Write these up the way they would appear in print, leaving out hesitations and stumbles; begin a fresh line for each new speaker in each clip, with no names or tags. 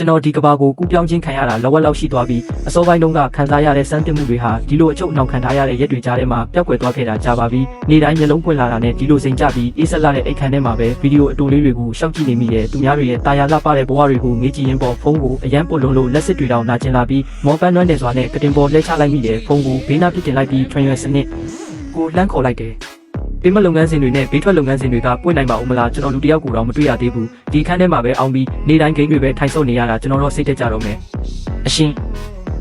ကျွန်တော်ဒီကဘာကိုကူးပြောင်းခြင်းခံရတာလောဝက်လောက်ရှိသွားပြီးအစောပိုင်းတုန်းကခံစားရတဲ့စမ်းသစ်မှုတွေဟာဒီလိုအချုပ်နှောင်ခံထားရတဲ့ရက်တွေကြားထဲမှာပျောက်ကွယ်သွားခဲ့တာကြာပါပြီ။နေ့တိုင်းမျက်လုံးပွင့်လာတာနဲ့ဒီလိုစိန်ကြပြီးအေးဆက်လာတဲ့အိတ်ခမ်းထဲမှာပဲဗီဒီယိုအတူလေးတွေကိုရှောက်ကြည့်နေမိတဲ့သူများတွေရဲ့တာယာလှပတဲ့ဘဝတွေကိုငေးကြည့်ရင်းပေါ်ဖုန်းကိုအရန်ပွတ်လုံးလို့လက်စစ်တွေတောင်နာကျင်လာပြီးမော်ပန်းနွမ်းနေစွာနဲ့ကတင်ပေါ်လှဲချလိုက်မိတဲ့ဖုန်းကိုဘေးနားပြစ်တင်လိုက်ပြီးထွင်ရွယ်စနစ်ကိုလှမ်းခေါ်လိုက်တယ်။ပေးမလုပ်ငန်းစဉ်တွေနဲ့ဘေးထွက်လုပ်ငန်းစဉ်တွေကပွင့်နိုင်ပါဦးမလားကျွန်တော်လူတယောက်ကိုတော့မတွေ့ရသေးဘူး။ဒီခန်းထဲမှာပဲအောင်ပြီးနေ့တိုင်းဂိမ်းတွေပဲထိုင်ဆုပ်နေရတာကျွန်တော်တော့စိတ်တက်ကြတော့မယ်။အရှင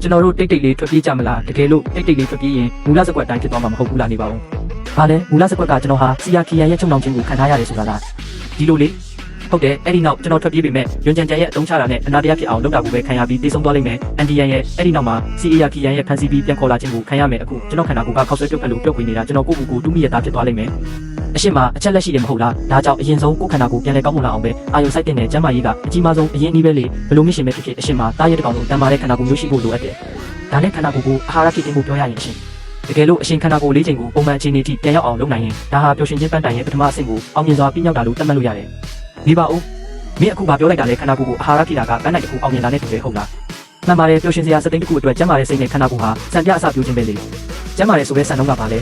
်ကျွန်တော်တို့တိတ်တိတ်လေးထွက်ပြေးကြမလားတကယ်လို့တိတ်တိတ်လေးထွက်ပြေးရင်မူလစကွက်တိုင်းဖြစ်သွားမှာမဟုတ်ဘူးလားနေပါဦး။ဘာလဲမူလစကွက်ကကျွန်တော်ဟာစီယာခီယန်ရဲ့ချုံနှောင်ခြင်းကိုခံထားရတယ်ဆိုတာလားဒီလိုလေဟုတ်တယ်အဲ့ဒီနောက်ကျွန်တော်ထွက်ပြေးပေမဲ့ရွန်ကြံကြံရဲ့အတုံးချတာနဲ့အနာတရားဖြစ်အောင်လုပ်တာကိုပဲခံရပြီးတေးဆုံးသွားလိမ့်မယ်အန်ဒီယန်ရဲ့အဲ့ဒီနောက်မှာစီအေယာခီယန်ရဲ့ဖန်စီပြီးပြန်ခေါ်လာခြင်းကိုခံရမယ်အခုကျွန်တော်ခန္ဓာကိုယ်ကခောက်ဆွဲပြုတ်ဖက်လို့ပြုတ်ခွေနေတာကျွန်တော်ကိုယ့်ကိုယ်ကိုတူးမိရတာဖြစ်သွားလိမ့်မယ်အရှင်မအချက်လက်ရှိတယ်မဟုတ်လားဒါကြောင့်အရင်ဆုံးကိုယ်ခန္ဓာကိုယ်ပြန်လဲကောင်းမွန်လာအောင်ပဲအာယုံစိုက်တဲ့ကျမ်းမာရေးကအကြီးမားဆုံးအရင်အနည်းပဲလေဘလို့မရှိမဲ့ဖြစ်အရှင်မတားရဲတကောင်လုံးတန်မာတဲ့ခန္ဓာကိုယ်မျိုးရှိဖို့လိုအပ်တယ်ဒါနဲ့ခန္ဓာကိုယ်ကိုအာဟာရဖြစ်ခြင်းကိုပြောရရင်အရှင်တကယ်လို့အရှင်ခန္ဓာကိုယ်လေးချိန်ကိုပုံမှန်အခြေအနေထိပြန်ရောက်အောင်လုပ်နိုင်ရင်ဒါဟာပျော်ရွှင်ခြင်းပန်းတိုင်ရဲ့ပထမအဆင့်ကိုအောင်မြင်စွာပြီးမြောက်တာလို့သတ်မှတ်လို့ရတယ်နေပါဦးမင်းအခုဘာပြောလိုက်တာလဲခန္ဓာကိုယ်ကိုအာဟာရဖြစ်တာကပန်းတိုင်တစ်ခုအောင်မြင်တာနဲ့တူတယ်ဟုတ်လားမှန်ပါတယ်ပျော်ရွှင်စရာစသိန်းတစ်ခုအတွက်ကျန်းမာတဲ့စိတ်နဲ့ခန္ဓာကိုယ်ဟာစံပြအစပြုခြင်းပဲလေကျန်းမာတဲ့ဆိုတဲ့စံနှုန်းကပါလေ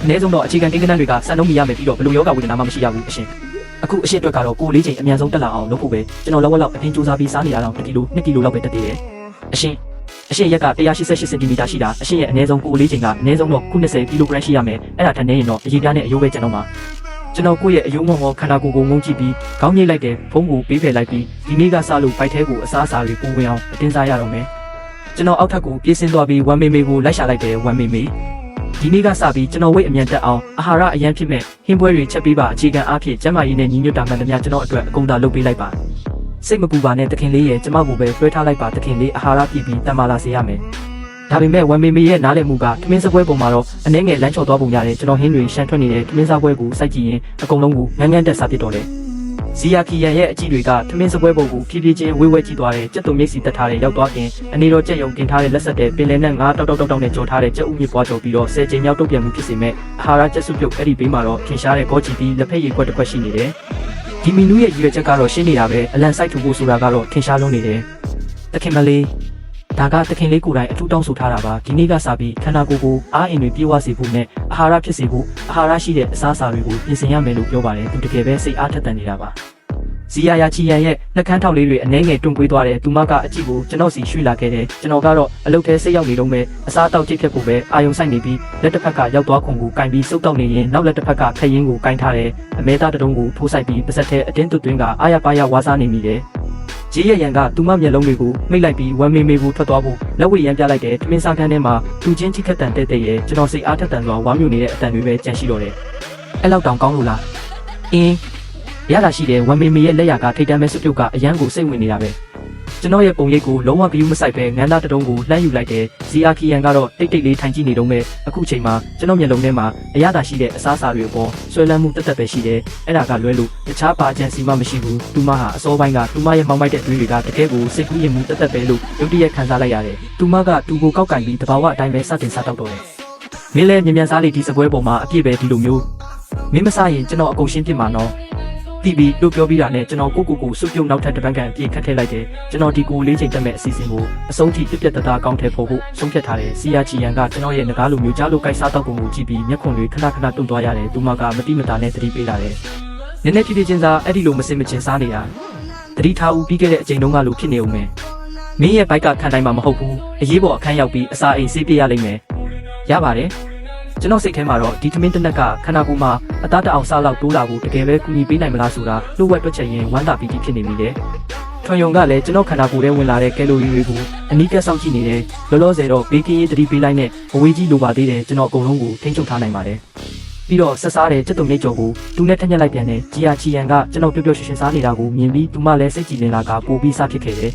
အနည်းဆုံးတော့အခြေခံကိန်းဂဏန်းတွေကစံနှုန်းမီရမယ်ပြီးတော့ဘလို့ယောဂဝေဒနာမှမရှိရဘူးအရှင်အခုအရှင်အတွက်ကတော့ကိုယ်လေးချိန်အများဆုံးတက်လာအောင်လုပ်ဖို့ပဲကျွန်တော်လောလောက်အတင်းစူးစမ်းပြီးစားနေတာတော့1 ကီလို2 ကီလိုလောက်ပဲတက်သေးတယ်အရှင်ရက်က188စင်တီမီတာရှိတာအရှင်ရဲ့အနည်းဆုံးကိုယ်လေးချိန်ကအနည်းဆုံးတော့90 ကီလိုဂရမ်ရှိရမယ်အဲ့ဒါထက်နေရင်တော့အရေးပြားနဲ့အယိုးပဲကျွန်တော်မှာကျွန်တော်ကိုယ့်ရဲ့အယုံမောခန္ဓာကိုယ်ကိုငုံကြည့်ပြီးခေါင်းညိတ်လိုက်တဲ့ဖုန်းကိုပေးဖယ်လိုက်ပြီးဒီနေ့ကစလို့ဘိုက်ထဲကိုအစားအစာတွေပုံဝင်အောင်အတင်းစားရတော့မယ်ကျွန်တော်အောက်ထပ်ကိုပြေးဆင်းသွားပြီးဝမ်မေမေကိုလိုက်ရှာလိုက်တယ်ဝမ်မေမေဒီနေ့ကစပြီးကျွန်တော်ဝိတ်အမြန်တက်အောင်အာဟာရအရန်ဖြစ်မဲ့ဟင်းပွဲတွေချက်ပေးပါအခြေခံအားဖြင့်ကျန်းမာရေးနဲ့ညီညွတ်တာမှန်သမျှကျွန်တော်အတွက်အကုန်သာလုပ်ပေးလိုက်ပါစိတ်မပူပါနဲ့တခင်လေးရဲ့ကျမကိုပဲလွှဲထားလိုက်ပါတခင်လေးအာဟာရပြည့်ပြီးတန်မာလာစေရမယ်ဒါပေမဲ့ဝမ်မေမေရဲ့နားလည်မှုကထမင်းစပွဲပုံမှာတော့အနှဲငယ်လမ်းချော်သွားပုံရတယ်ကျွန်တော်ဟင်းတွေရှမ်းထွက်နေတဲ့ထမင်းစားပွဲကိုစိုက်ကြည့်ရင်အကုန်လုံးကိုငန်းငန်းတက်စားဖြစ်တော့တယ်ဇီယာခီယန်ရဲ့အကြည့်တွေကထမင်းစပွဲပုံကိုဖြည်းဖြည်းချင်းဝေးဝဲကြည့်သွားတယ်ကြက်သွန်မြိတ်စီတက်ထားတဲ့ရောက်သွားခင်အနေတော်ကြက်ယုံတင်ထားတဲ့လက်ဆက်တဲ့ပင်လယ်နဲ့ငါးတောက်နဲ့ကြော်ထားတဲ့ကြက်ဥမြစ်ပွားကြော်ပြီးတော့10 ချိန်မြောက်တုတ်ပြန်မှုဖြစ်စေမဲ့အာဟာရချက်စုပြုတ်အဲ့ဒီဘေးမှာတော့ထင်ရှားတဲ့ကောချီပြီးလက်ဖက်ရည်ခွက်တစ်ခွက်ရှိနေတယ်ဒီမီနူးရဲ့ရည်ရွယ်ချက်ကတော့ရှင်းနေတာပဲအလံစိုက်ထူဖို့ဆိုတာကတော့ထင်ရှားလုံးနေတယ်တခင်မလေးဒါကတခင်လေးကိုယ်တိုင်အထူးတောင်းဆိုထားတာပါဒီနေ့ကစပြီးခန္ဓာကိုယ်ကိုအားအင်တွေပြေဝစေဖို့နဲ့အာဟာရဖြစ်စေဖို့အာဟာရရှိတဲ့အစားအစာတွေကိုပြင်ဆင်ရမယ်လို့ပြောပါတယ်သူတကယ်ပဲစိတ်အားထက်သန်နေတာပါဇီယာယာချီယန်ရဲ့နှကန်းထောက်လေးတွေအနှဲငယ်တွန့်ကွေးသွားတယ်သူမကအကြည့်ကိုကျွန်တော်စီရွှေ့လာခဲ့တယ်ကျွန်တော်ကတော့အလုပ်ထဲစိတ်ရောက်နေတော့မယ်အစားတောက်ကြည့်ဖြစ်ဖို့ပဲအာယုံဆိုင်နေပြီးလက်တစ်ဖက်ကရောက်သွားခုံကိုကင်ပြီးစုပ်တောက်နေရင်နောက်လက်တစ်ဖက်ကခရင်ကိုကင်ထားတယ်အမဲသားတတုံးကိုထိုးဆိုင်ပြီးပါစက်ထဲအတင်းသွင်းကအာရပါရဝါစားနေမိတယ်ဂျေးရရန်ကသူမမျက်လုံးတွေကိုမိတ်လိုက်ပြီးဝမ်မေမေကိုထွက်သွားဖို့လက်ဝဲရန်ပြလိုက်တယ်ထမင်းစားခန်းထဲမှာသူချင်းချိခက်တန်တဲ့ရဲ့ကျွန်တော်စိတ်အားထက်သန်စွာဝါမျိုးနေတဲ့အတန်တွေပဲကြန့်ရှိတော့တယ်အဲ့လောက်တောင်ကောင်းလို့လားရတာရှိတယ်ဝမ်မေမေရဲ့လက်ရကထိတ်တမ်းမဲ့စွပ်ပြုတ်ကအရန်ကိုစိတ်ဝင်နေတာပဲကျွန်တော်ရဲ့ပုံရိပ်ကိုလုံးဝဂယုမဆိုင်ပဲငန်းသားတတုံးကိုလှမ်းယူလိုက်တယ်ဇီယာခီယန်ကတော့တိတ်တိတ်လေးထိုင်ကြည့်နေတော့မဲ့အခုချိန်မှာကျွန်တော်မျက်လုံးထဲမှာအရသာရှိတဲ့အစားအစာတွေပေါ်ဆွဲလန်းမှုတက်တက်ပဲရှိတယ်အဲ့ဒါကလွဲလို့တခြားပါချန်စီမှမရှိဘူးသူမဟာအစောပိုင်းကသူမရဲ့မောင်းမိုက်တဲ့တွေးတွေကတကယ်ကိုစိတ်ကူးရင်မှုတက်တက်ပဲလို့ရုပ်တရက်ခံစားလိုက်ရတယ်သူမကသူ့ကိုကောက်ကင်ပြီးတဘာဝအတိုင်းပဲစတင်စားတော့တယ်မင်းလည်းမြန်စားလေးဒီစပွဲပေါ်မှာအပြည့်ပဲဒီလိုမျိုးမင်းမစားရင်ကျွန်တော်အကုန်ရှင်းပြမှာနော်တီဗီလို့ပြောပြီးတာနဲ့ကျွန်တော်ကိုစုပ်ပြုံနောက်ထပ်တစ်ပတ်ကန်ပြေးခတ်ထည့်လိုက်တယ်ကျွန်တော်ဒီကိုလေးချိန်တက်မဲ့အစီအစဉ်ကိုအဆုံးထိပြပြတသားကောင်းထည့်ဖို့ဆုံးဖြတ်ထားတယ်စီယာချီယန်ကကျွန်တော်ရဲ့ငကားလိုမျိုးကြားလို့ကိုက်စားတော့ပုံကိုကြည့်ပြီးမျက်ခွန်တွေခဏတွန့်သွားရတယ်သူမကမတိမတာနဲ့သတိပေးလာတယ်နည်းနည်းဖြည်းဖြည်းချင်းစားအဲ့ဒီလိုမစင်မချင်းစားနေတာသတိထားဦးပြီးခဲ့တဲ့အချိန်တုန်းကလိုဖြစ်နေဦးမယ်မင်းရဲ့ဘိုက်ကခံတိုင်းမှာမဟုတ်ဘူးအရေးပေါ်အခန်းရောက်ပြီးအစာအိမ်ဆေးပြရလိမ့်မယ်ရပါတယ်ကျွန်တော်စိတ်ထဲမှာတော့ဒီသမင်းတစ်နက်ကခန္ဓာကိုယ်မှာအသားတအောင်စားလောက်တိုးလာဖို့တကယ်ပဲကူညီပေးနိုင်မလားဆိုတာလှုပ်ဝက်တွက်ချက်ရင်ဝမ်းသာပြီးဖြစ်နေပြီလေထွန်ယုံကလည်းကျွန်တော်ခန္ဓာကိုယ်ထဲဝင်လာတဲ့ကယ်လိုရီတွေကိုအနီးကပ်စောင့်ကြည့်နေတယ်လောလောဆယ်တော့ဘေးကင်းရေးသတိပေးလိုက်နဲ့အဝေးကြီးလိုပါသေးတယ်ကျွန်တော်အကုန်လုံးကိုထိန်းချုပ်ထားနိုင်ပါတယ်ပြီးတော့ဆက်စားတဲ့စက်တုံမြိတ်ကြော်ကိုသူနဲ့ထက်ညက်လိုက်ပြန်တယ်ဂျီယာချီယန်ကကျွန်တော်ပျော်ပျော်ရွှင်ရွှင်စားနေတာကိုမြင်ပြီးသူမလည်းစိတ်ကြည်လင်လာကပိုပြီးစားဖြစ်ခဲ့တယ်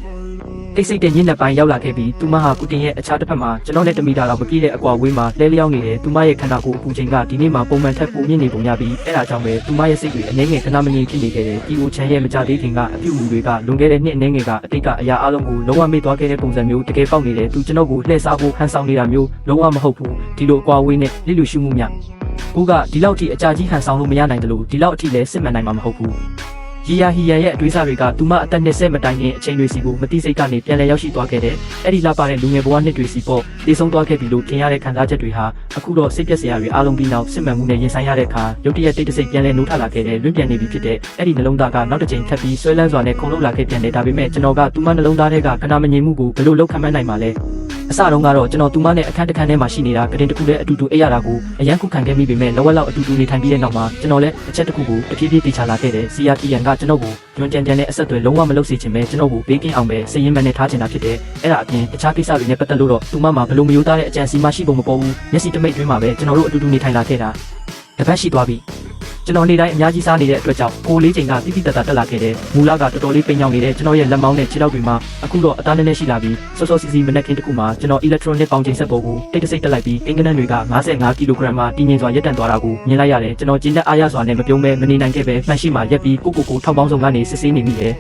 တိတ်ဆိတ်တဲ့ညစ်နက်ပိုင်းရောက်လာခဲ့ပြီးသူမဟာကုတင်ရဲ့အခြားတစ်ဖက်မှာကျွန်တော်နဲ့တမီတာလောက်မပြည့်တဲ့အကွာဝေးမှာလဲလျောင်းနေတယ်သူမရဲ့ခန္ဓာကိုယ်အပူချိန်ကဒီနေ့မှာပုံမှန်ထက်ပိုမြင့်နေပုံရပြီးအဲ့ဒါကြောင့်ပဲသူမရဲ့စိတ်တွေအနှဲငယ်ခဏမငြိမ်ဖြစ်နေခဲ့တယ်ဒီအိုချန်ရဲ့မကြသေးခင်ကအပြုအမူတွေကလွန်ခဲ့တဲ့နှစ်အနှဲငယ်ကအတိတ်ကအရာအလုံးကိုလုံးဝမေ့သွားခဲ့တဲ့ပုံစံမျိုးတကယ်ပေါက်နေတယ်သူကျွန်တော်ကိုလှည့်စားဖို့ဟန်ဆောင်နေတာမျိုးလုံးဝမဟုတ်ဘူးဒီလိုအကွာဝေးနဲ့လိလူရှုမှုများကိုကဒီလောက်ထိအကြာကြီးဟန်ဆောင်လို့မရနိုင်တယ်လို့ဒီလောက်အထိလည်းစစ်မှန်နိုင်မှာမဟုတ်ဘူး ရီယာဟီယန်ရဲ့အတွေးစားတွေကသူမအသက်20မတိုင်ခင်အချိန်တွေစီကိုမတိစိတ်ကနေပြန်လည်ရောက်ရှိသွားခဲ့တဲ့အဲ့ဒီလှပတဲ့လူငယ်ဘဝနှစ်တွေစီပေါ့တည်ဆုံးသွားခဲ့ပြီလို့ထင်ရတဲ့ခံစားချက်တွေဟာအခုတော့စိတ်ပျက်စရာတွေအားလုံးပြီးနောက်စစ်မှန်မှုနဲ့ရင်ဆိုင်ရတဲ့အခါရုတ်တရက်တိတ်တဆိတ်ပြန်လည်နှိုးထလာခဲ့တဲ့လွင့်ပြန်နေပြီဖြစ်တဲ့အဲ့ဒီနှလုံးသားကနောက်တစ်ချိန်ထပ်ပြီးဆွဲလန်းစွာနဲ့ခုန်လှုပ်လာခဲ့ပြန်တယ်ဒါပေမဲ့ကျွန်တော်ကသူမနှလုံးသားထဲကခဏမငြိမ်မှုကိုဘယ်လိုလောက်ခံမနိုင်ပါလဲအစတုန်းကတော့ကျွန်တော်သူမနဲ့အခန်းတစ်ခန်းထဲမှာရှိနေတာကတင်တစ်ခုတည်းအတူတူအိပ်ရတာကိုအရန်ခုခံခဲ့မိပေမဲ့လောဝက်လောက်အတူတူနေထိုင်ပြီးတဲ့နောက်မှာကျွန်တော်လည်းအချက်တစ်ခုကိုတဖြည်းဖြည်းတေချာလာခဲ့တယ်စီယာကီယန်ကကျွန်တော်ကိုညွန်ကြမ်းကြမ်းနဲ့အဆက်အသွယ်လုံးဝမလုပ်စေချင်ပဲကျွန်တော်ကိုဘေးကင်းအောင်ပဲစည်ရင်မှန်နဲ့ထားချင်တာဖြစ်တယ်အဲ့ဒါအပြင်တခြားကိစ္စတွေနဲ့ပတ်သက်လို့တော့သူမမှာဘယ်လိုမျိုးသားတဲ့အကြံစီမရှိပုံမပေါ်ဘူးမျက်စိတမိတ်တွင်းမှာပဲကျွန်တော်တို့အတူတူနေထိုင်လာခဲ့တာတပတ်ရှိသွားပြီကျွန်တော်နေ့တိုင်းအများကြီးစားနေတဲ့အတွက်ကြောင့်ကိုလေးချိန်ကတိတိတတ်တက်လာခဲ့တယ်မူလကတော်တော်လေးပိန်ညောင်နေတဲ့ကျွန်တော်ရဲ့လက်မောင်းနဲ့ခြေထောက်တွေမှာအခုတော့အသားနည်းနည်းရှိလာပြီးစောစောစီစီမနက်ခင်းတစ်ခုမှာကျွန်တော် electronic ပေါင်ချိန်ဆက်ပေါ်ကိုတိတ်တဆိတ်တက်လိုက်ပြီးအင်္ဂနက်တွေက55ကီလိုဂရမ်မှတည်ငြိမ်စွာရပ်တန့်သွားတာကိုမြင်လိုက်ရတယ်ကျွန်တော်ကျဉ်းသက်အားရစွာနဲ့မပြုံးပဲမနေနိုင်ခဲ့ပဲမှန်ရှိမှရက်ပြီးကိုထောက်ပေါင်းစုံကနေစစ်ဆေးနေမိတယ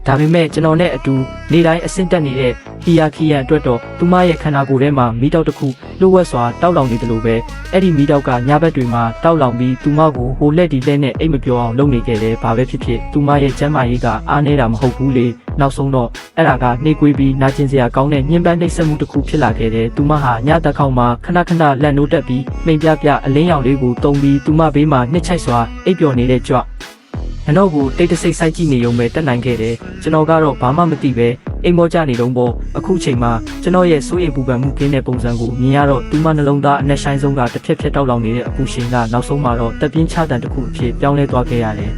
်ဒါပေမဲ့ကျွန်တော်နဲ့အတူနေတိုင်းအဆင့်တက်နေတဲ့ဟီယာခီယန်အတွက်တော့သူမရဲ့ခန္ဓာကိုယ်ထဲမှာမီးတောက်တစ်ခုလှုပ်ဝက်စွာတောက်လောင်နေတယ်လို့ပဲအဲ့ဒီမီးတောက်ကညဘက်တွေမှာတောက်လောင်ပြီးသူမကိုဟိုလက်ဒီလက်နဲ့အိတ်မပြောအောင်လုပ်နေခဲ့တယ်ဘာပဲဖြစ်ဖြစ်သူမရဲ့ကျန်းမာရေးကအားနေတာမဟုတ်ဘူးလေနောက်ဆုံးတော့အဲ့ဒါကနှိကွေးပြီးနာကျင်စရာကောင်းတဲ့ညှဉ်းပန်းနှိပ်စက်မှုတစ်ခုဖြစ်လာခဲ့တယ်သူမဟာညတက်ခေါင်မှာခဏလက်နိုးတက်ပြီးမိန်ပြအလင်းရောင်လေးကိုတုံပြီးသူမဘေးမှာနှစ်ချိုက်စွာအိပ်ပျော်နေတဲ့ကြွကျွန်တော်ကိုတိတ်တဆိတ်စိုက်ကြည့်နေုံပဲတက်နိုင်ခဲ့တယ်ကျွန်တော်ကတော့ဘာမှမသိပဲအိမ်မောကြနေတော့ပေါ့အခုချိန်မှာကျွန်တော်ရဲ့စိုးရိမ်ပူပန်မှုကင်းတဲ့ပုံစံကိုမြင်ရတော့သူမနှလုံးသားအနှက်ဆိုင်ဆုံးကတစ်ဖြက်တောက်လောင်နေတဲ့အပူရှင်ကနောက်ဆုံးမှာတော့တက်ပြင်းချတန်တစ်ခုအဖြစ်ပြောင်းလဲသွားခဲ့ရတ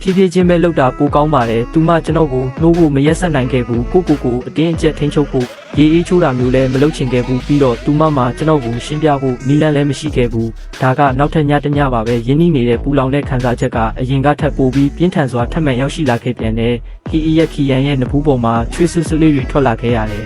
ယ်ဖြည်းဖြည်းချင်းပဲလှုပ်တာပိုကောင်းပါတယ်သူမကျွန်တော်ကိုနှိုးဖို့မရက်ဆက်နိုင်ခဲ့ဘူးကိုအတင်းအကျပ်ထိန်းချုပ်ဖို့ရေအေးချိုးတာမျိုးလည်းမလုပ်ချင်ခဲ့ဘူးပြီးတော့သူမမှာကျွန်တော်ကိုရှင်းပြဖို့နီလန်းလည်းမရှိခဲ့ဘူးဒါကနောက်ထပ်ညတညပါပဲရင်းနှီးနေတဲ့ပူလောင်တဲ့ခံစားချက်ကအရင်ကထပ်ပိုပြီးပြင်းထန်စွာထပ်မံရောက်ရှိလာခဲ့ပြန်တယ်ခီယန်ရဲ့နဖူးပေါ်မှာချွေးဆူဆူလေးတွေထွက်လာခဲ့ရတယ်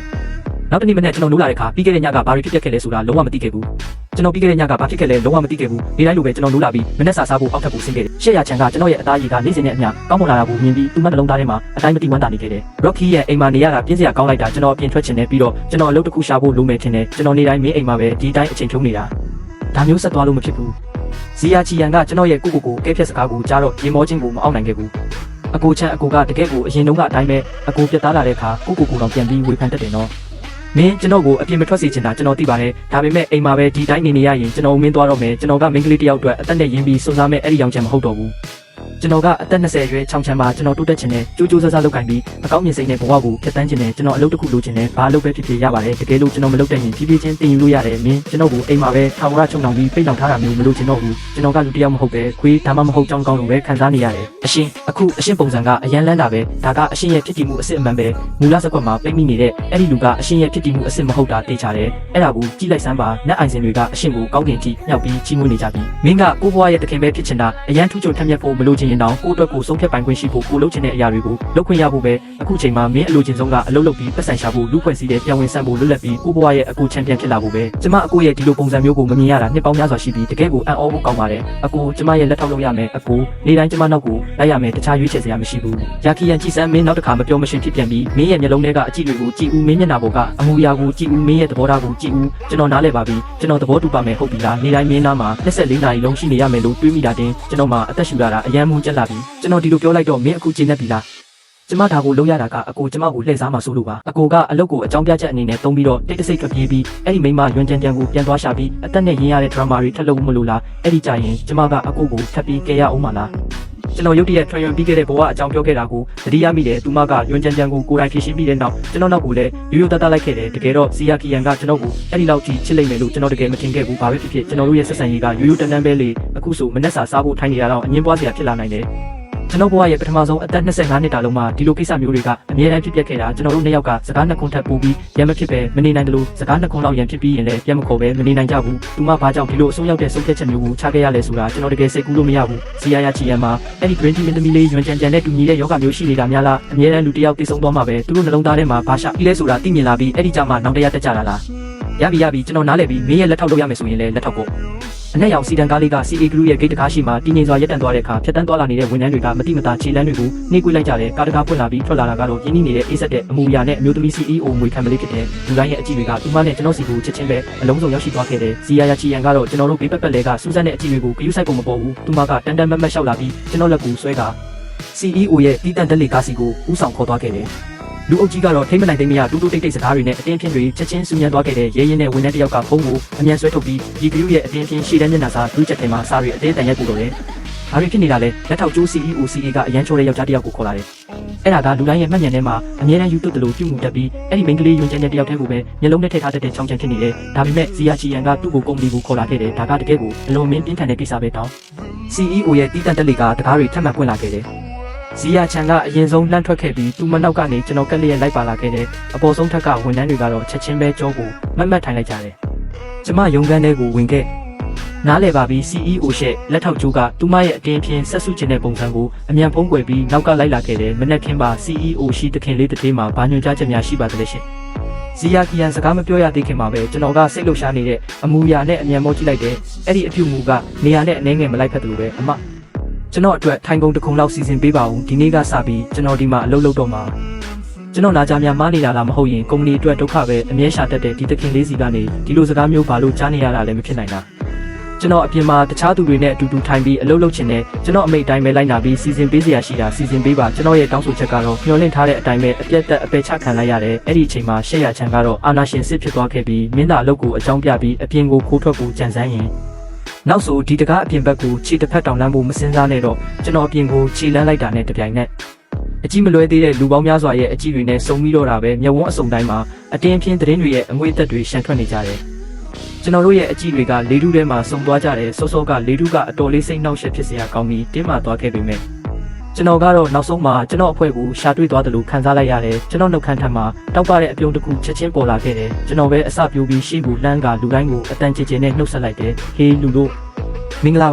နောက်တနေ့မနေ့ကျွန်တော်နိုးလာတဲ့အခါပြီးခဲ့တဲ့ညကဘာတွေဖြစ်ပျက်ခဲ့လဲဆိုတာလုံးဝမသိခဲ့ဘူးကျွန်တော်ပြီးခဲ့တဲ့ညကဘာဖြစ်ခဲ့လဲလုံးဝမသိခဲ့ဘူးဒီတိုင်းလိုပဲကျွန်တော်နိုးလာပြီးမနေ့စာစားဖို့အောက်ထပ်ကိုဆင်းခဲ့တယ်ရှက်ရချန်ကကျွန်တော်ရဲ့အသားရည်ကနေ့စဉ်နဲ့အမျှကောင်းမွန်လာတာကိုမြင်ပြီးသူ့မနှလုံးသားထဲမှာအတိုင်းမတိဝမ်းသာနေခဲ့တယ် Rocky ရဲ့အိမ်မှာနေရတာပြင်းစရာကောင်းလိုက်တာကျွန်တော်အပြင်ထွက်ချင်တယ်ပြီးတော့ကျွန်တော်အလုပ်တစ်ခုရှာဖို့လိုမယ်ထင်တယ်ကျွန်တော်နေတိုင်းမင်းအိမ်မှာပဲဒီတိုင်းအချိန်ဖြုံးနေတာဒါမျိုးဆက်သွားလို့မဖြစ်ဘူးဇီယာချီယန်ကကျွန်တော်ရဲ့ကိုကဲဖြတ်စကားကိုကြားတော့ရေမောချင်းကိုမအောင်နိုင်ခဲ့ဘူးအကိုချန်အကိုကတကယ်ကိုအရင်တုန်းကအတိုင်းပဲအကိုပြတ်သားလာတဲ့အခါကိုတော့ပြန်ပြီးဝေဖန်တတ်တယ်နော်မင်းကျွန်တော်ကိုအပြင်မထွက်စေချင်တာကျွန်တော်သိပါတယ်ဒါပေမဲ့အိမ်မှာပဲဒီတိုင်းနေရရင်ကျွန်တော်မင်းသွားတော့မယ်ကျွန်တော်ကမိန်းကလေးတစ်ယောက်အတွက်အသက်နဲ့ရင်းပြီးစုံစမ်းမဲ့အဲ့ဒီရောင်ချန်မဟုတ်တော့ဘူးကျွန်တော်ကအသက်20ရွယ်ချောင်းချမ်းမှာကျွန်တော်တိုးတက်ချင်တယ်ကြိုးစားလုပ်ကင်ပြီးအကောင်းမြင်စိတ်နဲ့ဘဝကိုဖျက်ဆီးချင်တယ်ကျွန်တော်အလုပ်တစ်ခုလုပ်ချင်တယ်ဘာလုပ်ပဲဖြစ်ဖြစ်ရပါတယ်တကယ်လို့ကျွန်တော်မလုပ်တဲ့ရင်ဖြည်းဖြည်းချင်းတင်ယူလို့ရတယ်မင်းကျွန်တော်ကိုအိမ်မှာပဲထောင်ရချုံနှောင်ပြီးပိတ်နှောင်ထားတာမျိုးမလုပ်ချင်တော့ဘူးကျွန်တော်ကလူတစ်ယောက်မဟုတ်ပဲခွေးဒါမှမဟုတ်ကြောင်းကောင်းလိုပဲခံစားနေရတယ်အရှင်ပုံစံကအရန်လန်းတာပဲဒါကအရှင်ရဲ့ဖြစ်တည်မှုအစ်စ်အမှန်ပဲမူလစကွက်မှာပိတ်မိနေတဲ့အဲ့ဒီလူကအရှင်ရဲ့ဖြစ်တည်မှုအစ်စ်မဟုတ်တာသိချတယ်အဲ့ဒါကိုကြည့်လိုက်စမ်းပါနတ်အိုင်စင်တွေကအရှင်ကိုကောင်းကင်ကြည့်မြောက်ပြီးချီးမွမ်းနေကြပြီမင်းကကိုဘွားရဲ့တခင်ပဲဖြစ်ချင်တာအရန်ထူးချွန်ထက်မြက်ဖို့မလိုချင်ရင်တော့ကိုအတွက်ကိုဆုံးဖြတ်ပိုင်ခွင့်ရှိဖို့ကိုလုပ်ချင်တဲ့အရာတွေကိုလုပ်ခွင့်ရဖို့ပဲအခုချိန်မှာမင်းအလိုချင်ဆုံးကအလုပ်လုပ်ပြီးပတ်စံရှာဖို့လူဖွဲ့စည်းတဲ့ပြောင်းဝင်ဆန့်ဖို့လွတ်လပ်ပြီးကိုဘွားရဲ့အကူချန်ပီယံဖြစ်လာဖို့ပဲကျမအကိုရဲ့ဒီလိုပုံစံမျိုးကိုမမြင်ရတာနှစ်ပေါင်းများစွာရှိပြီးတကယ်ကိုအံ့ဩဖို့ကောင်းပါတယ်အကိုကျမရဲ့လက်ထောက်လုပ်ရမယ်အကိုနေတိုင်းကျမနောက်ကိုလိုက်ရမယ်တခြားရွေးချယ်စရာမရှိဘူးယာကီယန်ကြည်စမ်းမင်းနောက်တစ်ခါမပြောမရှင်းဖြစ်ပြန်ပြီးမင်းရဲ့မျက်လုံးထဲကအကြည့်တွေကိုကြည့်ဦးမင်းမျက်နှာပေါ်ကအမူအရာကိုကြည့်ဦးမင်းရဲ့သဘောထားကိုကြည့်ဦးကျွန်တော်နားလည်ပါပြီကျွန်တော်သဘောတူပါမယ်ဟုတ်ပြီလားနေတိုင်းမင်းနားမှာ24နာရီလုံးရှိနေရမယ်လို့တွေးမိတာတင်ကျွန်တော်မှအသက်ရှူလာတာအယမ်းမှုကျက်လာပြီကျွန်တော်ဒီလိုပြောလိုက်တော့မင်းအခုကျေနပ်ပြီလားကျမဒါကိုလုံးရတာကအကိုကျမကိုလှည့်စားမှဆိုလို့ပါအကိုကအလုပ်ကိုအကြောင်းပြချက်အနေနဲ့သုံးပြီးတော့တိတ်တဆိတ်ထွက်ပြေးပြီးအဲ့ဒီမိန်းမရွံကြံကြံကိုပြန်သွားရှာပြီးအသက်နဲ့ရင်းရတဲ့ drama တွေထပ်လုပ်မလို့လားအဲ့ဒီကြရင်ကျမကအကိုကိုထပ်ပြီးကြရအောင်မလားကျွန်တော်ရုတ်တရက်ထွန်ရွံပြီးခဲ့တဲ့ဘဝအကြောင်းပြောခဲ့တာကိုသတိရမိတယ်သူမကရွံကြံကြံကိုကိုယ်တိုင်ဖြေရှင်းပြီးတဲ့နောက်ကျွန်တော်နောက်ကိုလည်းရိုးသားသားလိုက်ခဲ့တယ်တကယ်တော့ဇီယာကီယန်ကကျွန်တော်ကိုအဲ့ဒီလောက်ကြီးချစ်လိမ့်မယ်လို့ကျွန်တော်တကယ်မထင်ခဲ့ဘူးဘာပဲဖြစ်ဖြစ်ကျွန်တော်တို့ရဲ့ဆက်ဆံရေးကရိုးတန်းတန်းပဲလေအခုဆိုမနှက်စာစားဖို့ထိုင်းနေရတော့အငင်းပွားစရာဖြစ်လာနိုင်တယ်ကျွန်တော်ဘဝရဲ့ပထမဆုံးအသက်25နှစ်တာလုံးမှာဒီလိုကိစ္စမျိုးတွေကအများအားဖြစ်ပျက်ခဲ့တာကျွန်တော်တို့နှစ်ယောက်ကစကားနှစ်ခွန်းထပ်ပို့ပြီးရံမဖြစ်ပဲမနေနိုင်တယ်လို့စကားနှစ်ခွန်းလောက်ရံဖြစ်ပြီးရင်လည်းပြန်မခေါ်ပဲမနေနိုင်ကြဘူး။သူမဘာကြောင့်ဒီလိုအဆုံးရောက်တဲ့ဆုံးဖြတ်ချက်မျိုးကိုချခဲ့ရလဲဆိုတာကျွန်တော်တကယ်စိတ်ကူးလို့မရဘူး။ဇီယာယာချီယန်မှာအဲ့ဒီ green tea မင်းသမီးလေးရွံကြံကြံနဲ့တူညီတဲ့ယောဂမျိုးရှိနေတာများလားအများအားလူတစ်ယောက်သိဆုံးသွားမှာပဲသူတို့နှလုံးသားထဲမှာဘာရှာပြီးလဲဆိုတာသိမြင်လာပြီးအဲ့ဒီကြမှာနောင်တရတက်ကြတာလား။ရပြီကျွန်တော်နားလည်ပြီးမင်းရဲ့လက်ထောက်လုပ်ရမယ်ဆိုရင်လည်းလက်ထောက်ကိုအနက်ရောင်စီတန်ကားလေးက CA Group ရဲ့ဂိတ်တကားရှိမှတည်ငြိမ်စွာရပ်တန့်သွားတဲ့အခါဖြတ်တန်းသွားလာနေတဲ့ဝန်ထမ်းတွေကမတိမတာခြေလမ်းတွေကိုနှိကွေးလိုက်ကြတယ်ကားတကားပွင့်လာပြီးထွက်လာတာကတော့ရင်းနှီးနေတဲ့အေးဆက်တဲ့အမူအရာနဲ့အမျိုးသမီး CEO ငွေခံမလေးဖြစ်တဲ့လူတိုင်းရဲ့အကြည့်တွေကသူမနဲ့ကျွန်တော်စီကိုချက်ချင်းပဲအလုံးစုံရောက်ရှိသွားခဲ့တယ်ဇီယာယာချီယန်ကတော့ကျွန်တော်တို့ဘေးပတ်ပတ်လဲကစူးစမ်းတဲ့အကြည့်တွေကိုဂရုစိုက်ဖို့မပေါ်ဘူးသူမကတန်တန်မတ်မတ်လျှောက်လာပြီးကျွန်တော်လက်ကိုဆွဲက CEO ရဲ့တီးတန့်တက်လေကားစီကိုဦးဆောင်ခေါ်သွားခဲ့တယ်လူအုပ်ကြီးကတော့ထိမ့်မနိုင်သိမ့်မရတူတူတိတ်တိတ်စကားတွေနဲ့အတင်းဖြင်းတွေချက်ချင်းဆူညံသွားခဲ့တဲ့ရဲရင်နဲ့ဝန်ထမ်းတယောက်ကဖုန်းကိုအမြန်ဆွဲထုတ်ပြီးဒီဂရုရဲ့အတင်းဖြင်းရှေ့တန်းမျက်နှာစာတွေးချက်ထဲမှာစာတွေအသေးတန်ရိုက်ပို့တော့တယ်။ဘာတွေဖြစ်နေတာလဲလက်ထောက်ကျိုး CEO CA ကအရန်ချိုးတဲ့ယောက်ျားတယောက်ကိုခေါ်လာတယ်။အဲ့ဒါကလူတိုင်းရဲ့မှတ်ဉာဏ်ထဲမှာအမြဲတမ်းယူသွတ်တယ်လို့ပြုမှုတတ်ပြီးအဲ့ဒီမိန်းကလေးယွန်းချမ်းတဲ့တယောက်တည်းကိုပဲမျက်လုံးနဲ့ထည့်ထားတတ်တဲ့ချောင်းချမ်းဖြစ်နေတယ်။ဒါပေမဲ့ဇီယာချီယန်ကသူ့ကိုကုမ္ပဏီကိုခေါ်လာခဲ့တယ်။ဒါကတကယ်ကိုအလွန်မင်းပြင်းထန်တဲ့ကိစ္စပဲတောင်း။ CEO ရဲ့တီးတန့်တက်လေကတကားတွေထပ်မံပွင့်လာခဲ့တယ်။ဇီယာချန်ကအရင်ဆုံးလှမ်းထွက်ခဲ့ပြီးသူ့မနောက်ကနေကျွန်တော်ကက်လျက်လိုက်ပါလာခဲ့တယ်။အပေါ်ဆုံးထက်ကဝန်ထမ်းတွေကတော့ချက်ချင်းပဲကြောကိုမတ်မတ်ထိုင်လိုက်ကြတယ်။ကျမရုံခန်းထဲကိုဝင်ခဲ့နားလည်ပါပြီ CEO ရှက်လက်ထောက်ကျိုးကသူမရဲ့အတင်းဖြင်းဆက်စုချင်တဲ့ပုံစံကိုအမြန်ဖုံးကွယ်ပြီးနောက်ကလိုက်လာခဲ့တယ်မနက်ခင်းပါ CEO ရှိတခင်လေးတစ်သေးမှာဘာညွှန်ကြားချက်များရှိပါသလဲရှင်ဇီယာကီယန်စကားမပြောရသေးခင်မှာပဲကျွန်တော်ကစိတ်လှုပ်ရှားနေတဲ့အမူအရာနဲ့အမြန်မောကြည့်လိုက်တယ်အဲ့ဒီအပြုတ်မူကနေရာနဲ့အနှဲငယ်မလိုက်ဖက်သလိုပဲအမကျွန်တော်အတွက်ထိုင်ကုန်တစ်ခုလောက်စီစဉ်ပေးပါဦးဒီနေ့ကစပြီးကျွန်တော်ဒီမှာအလုပ်လုပ်တော့မှာကျွန်တော်နာကြများမားနေတာလားမဟုတ်ရင်ကုမ္ပဏီအတွက်ဒုက္ခပဲအမြဲရှာတတ်တဲ့ဒီတခင်လေးစီကနေဒီလိုစကားမျိုးဘာလို့ကြားနေရတာလဲမဖြစ်နိုင်တာကျွန်တော်အပြင်မှာတခြားသူတွေနဲ့အတူတူထိုင်ပြီးအလုပ်လုပ်ချင်တယ်ကျွန်တော်အမိတ်တိုင်းပဲလိုက်နာပြီးစီစဉ်ပေးစရာရှိတာစီစဉ်ပေးပါကျွန်တော်ရဲ့တောင်းဆိုချက်ကတော့မျှော်လင့်ထားတဲ့အတိုင်းပဲအပြတ်သက်အပယ်ချခံလိုက်ရတယ်အဲ့ဒီအချိန်မှာရှက်ရချန်ကတော့အာနာရှင်စစ်ဖြစ်သွားခဲ့ပြီးမင်းသားအလုပ်ကိုအကြောင်းပြပြီးအပြင်ကိုခိုးထွက်ဖို့ကြံစမ်းရင်နောက်ဆိုဒီတကားအပြင်ဘက်ကိုခြေတစ်ဖက်တောင်လမ်းဖို့မစင်စားနဲ့တော့ကျွန်တော်အပြင်ကိုခြေလမ်းလိုက်တာနဲ့တပြိုင်နက်အကြီးမလွဲသေးတဲ့လူပေါင်းများစွာရဲ့အကြီးတွေနဲ့စုံပြီးတော့တာပဲမျက်ဝန်းအစုံတိုင်းမှာအတင်းဖြင်းသတင်းတွေရဲ့အငွေ့သက်တွေရှန်ထွက်နေကြတယ်ကျွန်တော်တို့ရဲ့အကြည့်တွေကလေထုထဲမှာစုံသွားကြတယ်စောစောကလေထုကအတော်လေးစိတ်နှောက်ယှက်ဖြစ်စရာကောင်းပြီးတင်းမာသွားခဲ့ပေမဲ့ကျွန်တော်ကတော့နောက်ဆုံးမှာကျွန်တော်အဖွဲ့ကိုရှာတွေ့သွားတယ်လို့ခံစားလိုက်ရတယ်ကျွန်တော်နှုတ်ခမ်းထမ်းမှာတောက်ပတဲ့အပြုံးတစ်ခုချက်ချင်းပေါ်လာခဲ့တယ်ကျွန်တော်ပဲအစပြိုးပြီးရှေ့ကိုလှမ်းကလူတိုင်းကိုအတန်ချေချေနဲ့နှုတ်ဆက်လိုက်တယ်ဟေးလူတို့မင်္ဂလ